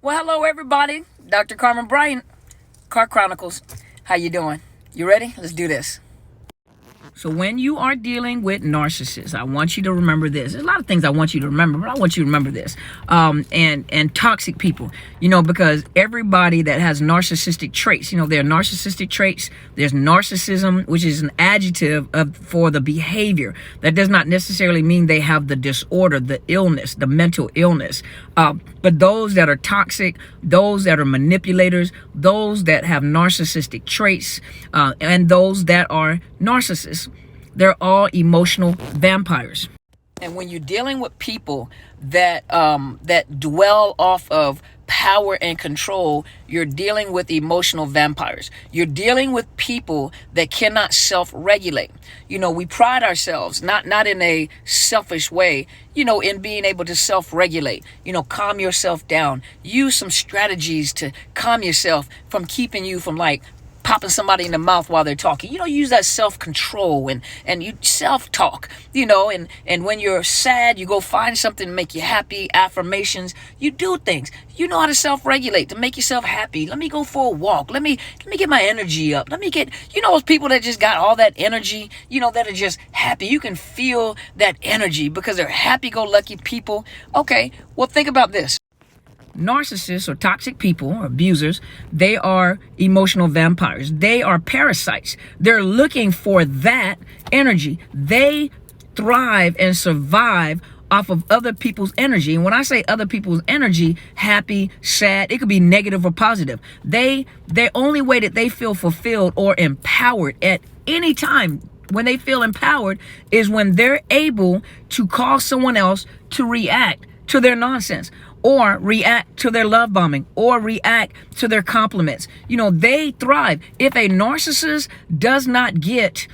Well, hello everybody. Dr. Carmen Bryant, Car Chronicles. How you doing? You ready? Let's do this. So when you are dealing with narcissists, I want you to remember this. There's a lot of things I want you to remember, but I want you to remember this. And toxic people, because everybody that has narcissistic traits, there are narcissistic traits. There's narcissism, which is an adjective for the behavior. That does not necessarily mean they have the disorder, the illness, the mental illness. But those that are toxic, those that are manipulators, those that have narcissistic traits, and those that are narcissists, they're all emotional vampires. And when you're dealing with people that dwell off of power and control, you're dealing with emotional vampires. You're dealing with people that cannot self-regulate. We pride ourselves, not in a selfish way, in being able to self-regulate. Calm yourself down. Use some strategies to calm yourself from keeping you from popping somebody in the mouth while they're talking. Use that self-control and you self-talk, and when you're sad, you go find something to make you happy, affirmations. You do things. You know how to self-regulate, to make yourself happy. Let me go for a walk. Let me get my energy up. Let me get, those people that just got all that energy, that are just happy. You can feel that energy because they're happy-go-lucky people. Okay, well, think about this. Narcissists or toxic people or abusers, they are emotional vampires. They are parasites. They're looking for that energy. They thrive and survive off of other people's energy. And when I say other people's energy, happy, sad, it could be negative or positive. The only way that they feel fulfilled or empowered at any time when they feel empowered is when they're able to cause someone else to react to their nonsense, or react to their love bombing, or react to their compliments. They thrive. If a narcissist does not get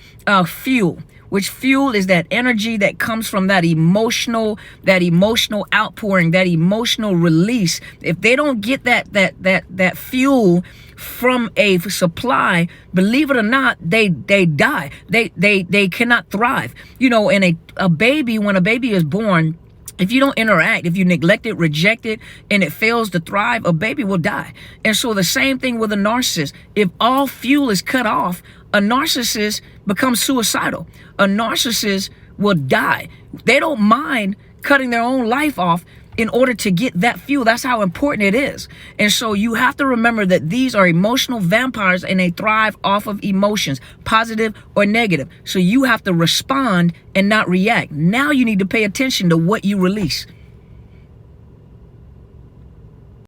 fuel, which fuel is that energy that comes from that emotional outpouring, that emotional release. If they don't get that fuel from a supply, believe it or not, they die. They cannot thrive. And a baby, when a baby is born, if you don't interact, if you neglect it, reject it, and it fails to thrive, a baby will die. And so the same thing with a narcissist. If all fuel is cut off, a narcissist becomes suicidal. A narcissist will die. They don't mind cutting their own life off in order to get that fuel. That's how important it is. And so you have to remember that these are emotional vampires and they thrive off of emotions, positive or negative. So you have to respond and not react. Now you need to pay attention to what you release.